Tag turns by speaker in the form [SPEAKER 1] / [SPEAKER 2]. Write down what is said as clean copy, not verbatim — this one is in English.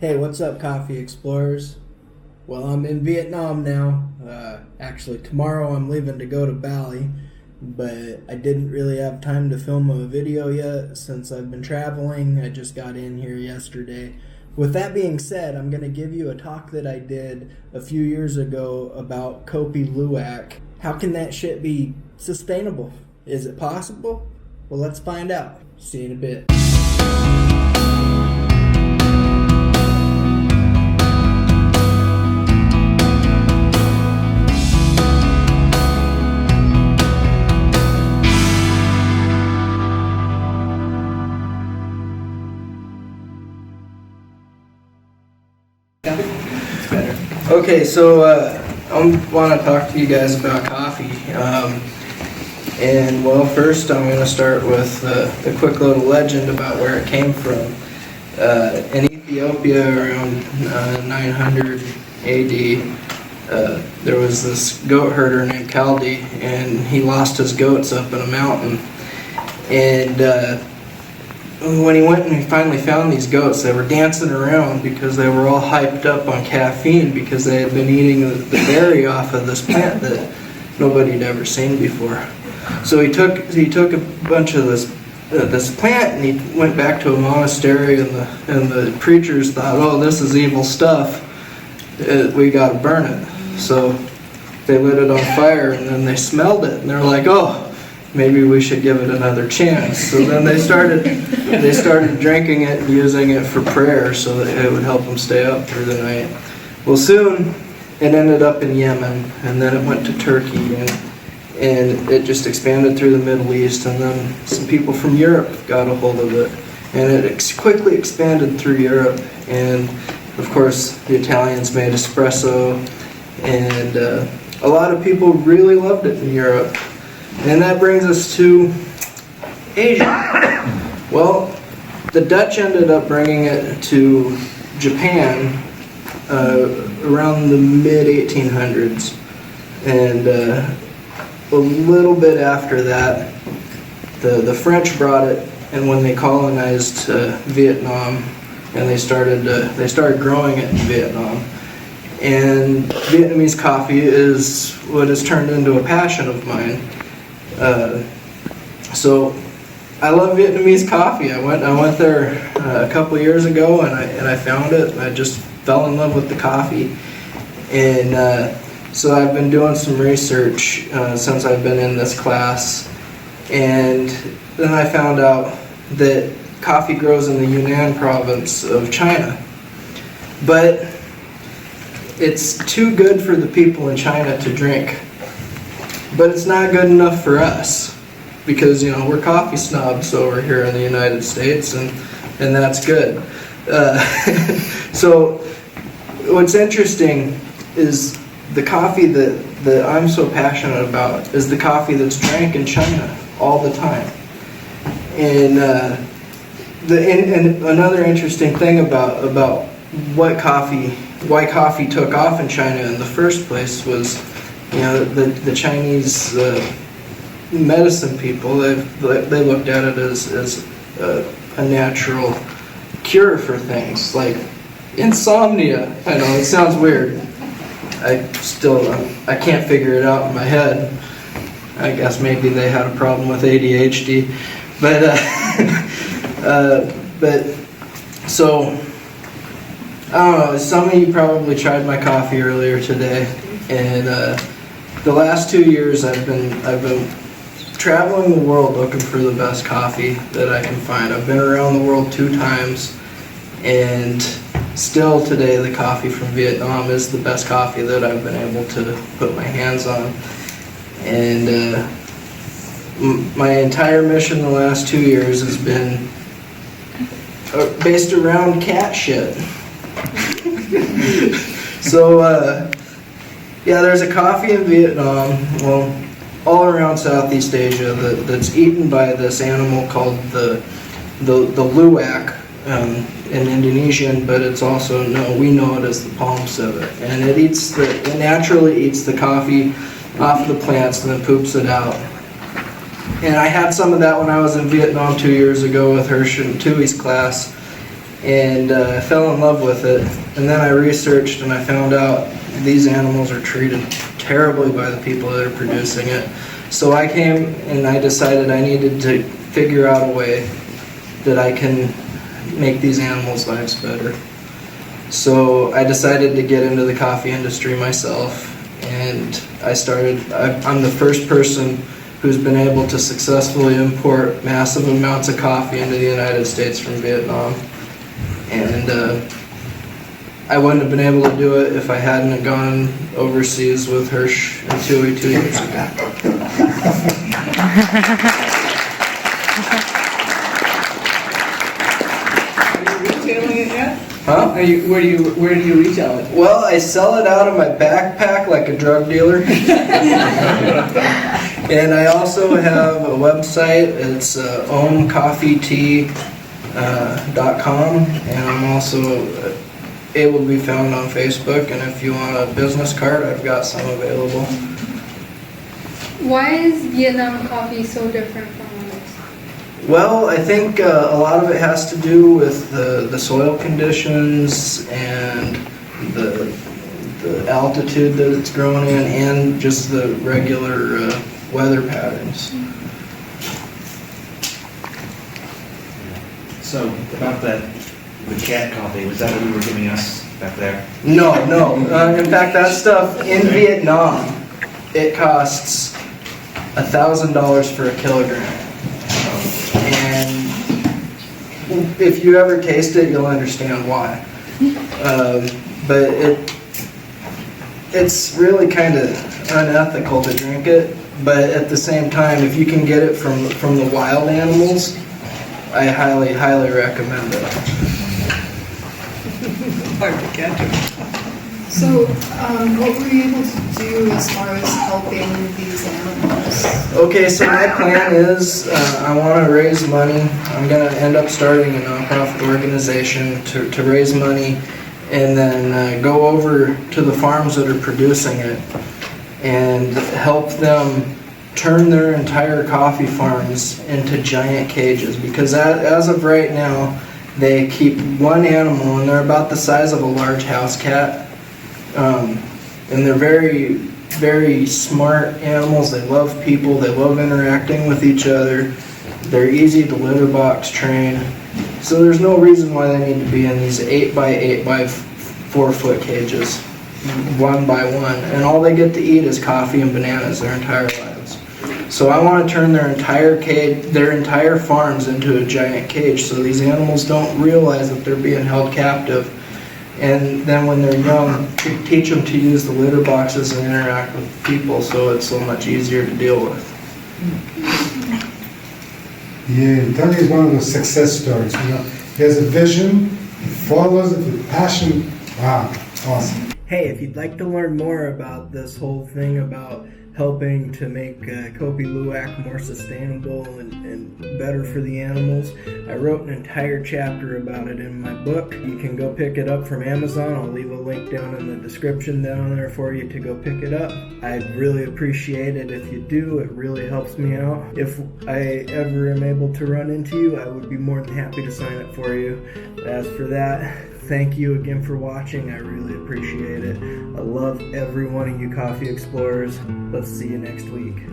[SPEAKER 1] Hey, what's up, coffee explorers? Well, I'm in Vietnam now. Actually, tomorrow I'm leaving to go to Bali, but I didn't really have time to film a video yet since I've been traveling. I just got in here yesterday. With that being said, I'm going to give you a talk that I did a few years ago about Kopi Luwak. How can that shit be sustainable? Is it possible? Well, let's find out. See you in a bit. Okay, so I want to talk to you guys about coffee. And well, first I'm going to start with a quick little legend about where it came from. In Ethiopia around 900 AD, there was this goat herder named Kaldi, and he lost his goats up in a mountain. And when he went and he finally found these goats, they were dancing around because they were all hyped up on caffeine because they had been eating the berry off of this plant that nobody had ever seen before. So he took a bunch of this plant and he went back to a monastery, and the preachers thought, oh, this is evil stuff, we got to burn it. So they lit it on fire, and then they smelled it and they're like, oh, maybe we should give it another chance. So then they started drinking it and using it for prayer so that it would help them stay up through the night. Well, soon it ended up in Yemen, and then it went to Turkey, and it just expanded through the Middle East, and then some people from Europe got a hold of it, and it quickly expanded through Europe. And of course the Italians made espresso, and a lot of people really loved it in Europe. And that brings us to Asia. Well, the Dutch ended up bringing it to Japan around the mid-1800s. And a little bit after that, the French brought it, and when they colonized Vietnam, and they started growing it in Vietnam. And Vietnamese coffee is what has turned into a passion of mine. So I love Vietnamese coffee. I went there a couple years ago, and I found it, and I just fell in love with the coffee. And so I've been doing some research since I've been in this class, and then I found out that coffee grows in the Yunnan province of China. But it's too good for the people in China to drink. But it's not good enough for us, because we're coffee snobs over here in the United States, and that's good. So what's interesting is the coffee that I'm so passionate about is the coffee that's drank in China all the time. And and another interesting thing about why coffee took off in China in the first place was, the Chinese medicine people, they looked at it as a natural cure for things like insomnia. I know it sounds weird. I can't figure it out in my head. I guess maybe they had a problem with ADHD, but so I don't know. Some of you probably tried my coffee earlier today, and the last 2 years I've been traveling the world looking for the best coffee that I can find. I've been around the world 2 times, and still today the coffee from Vietnam is the best coffee that I've been able to put my hands on. And my entire mission the last 2 years has been based around cat shit. So yeah, there's a coffee in Vietnam, well, all around Southeast Asia that's eaten by this animal called the luwak in Indonesian, but it's also we know it as the palm civet, and it naturally eats the coffee off the plants and then poops it out. And I had some of that when I was in Vietnam 2 years ago with Hirsch and Tui's class, and I fell in love with it. And then I researched and I found out these animals are treated terribly by the people that are producing it. So I came and I decided I needed to figure out a way that I can make these animals' lives better. So I decided to get into the coffee industry myself, and I'm the first person who's been able to successfully import massive amounts of coffee into the United States from Vietnam. And I wouldn't have been able to do it if I hadn't gone overseas with Hirsch and Tui 2 years ago.
[SPEAKER 2] Retailing it yet?
[SPEAKER 1] Huh?
[SPEAKER 2] Where do you retail it?
[SPEAKER 1] Well, I sell it out of my backpack like a drug dealer. And I also have a website. It's omcoffeetea.com, and I'm also able to be found on Facebook. And if you want a business card, I've got some available.
[SPEAKER 3] Why is Vietnam coffee so different from others?
[SPEAKER 1] Well, I think a lot of it has to do with the soil conditions and the altitude that it's grown in, and just the regular weather patterns.
[SPEAKER 4] So, about the cat coffee, was that what you were giving us back there?
[SPEAKER 1] No. In fact, that stuff in Vietnam, it costs $1,000 for a kilogram. And if you ever taste it, you'll understand why. But it's really kind of unethical to drink it. But at the same time, if you can get it from the wild animals, I highly recommend it.
[SPEAKER 2] Hard to catch them.
[SPEAKER 5] So, what were you able to do as far as helping these animals?
[SPEAKER 1] Okay, so my plan is I want to raise money. I'm going to end up starting a nonprofit organization to raise money, and then go over to the farms that are producing it and help them turn their entire coffee farms into giant cages, because as of right now, they keep one animal, and they're about the size of a large house cat, and they're very, very smart animals. They love people, they love interacting with each other, they're easy to litter box train, so there's no reason why they need to be in these 8 by 8 by 4 foot cages, one by one, and all they get to eat is coffee and bananas their entire lives. So I want to turn their entire farms into a giant cage, so these animals don't realize that they're being held captive. And then when they're young, teach them to use the litter boxes and interact with people, so it's so much easier to deal with.
[SPEAKER 6] Yeah, Tony is one of those success stories. He has a vision, he follows it with passion. Wow, awesome.
[SPEAKER 1] Hey, if you'd like to learn more about this whole thing about helping to make Kopi Luwak more sustainable and better for the animals, I wrote an entire chapter about it in my book. You can go pick it up from Amazon. I'll leave a link down in the description down there for you to go pick it up. I'd really appreciate it if you do. It really helps me out. If I ever am able to run into you, I would be more than happy to sign up for you. As for that, thank you again for watching. I really appreciate it. I love every one of you coffee explorers. Let's see you next week.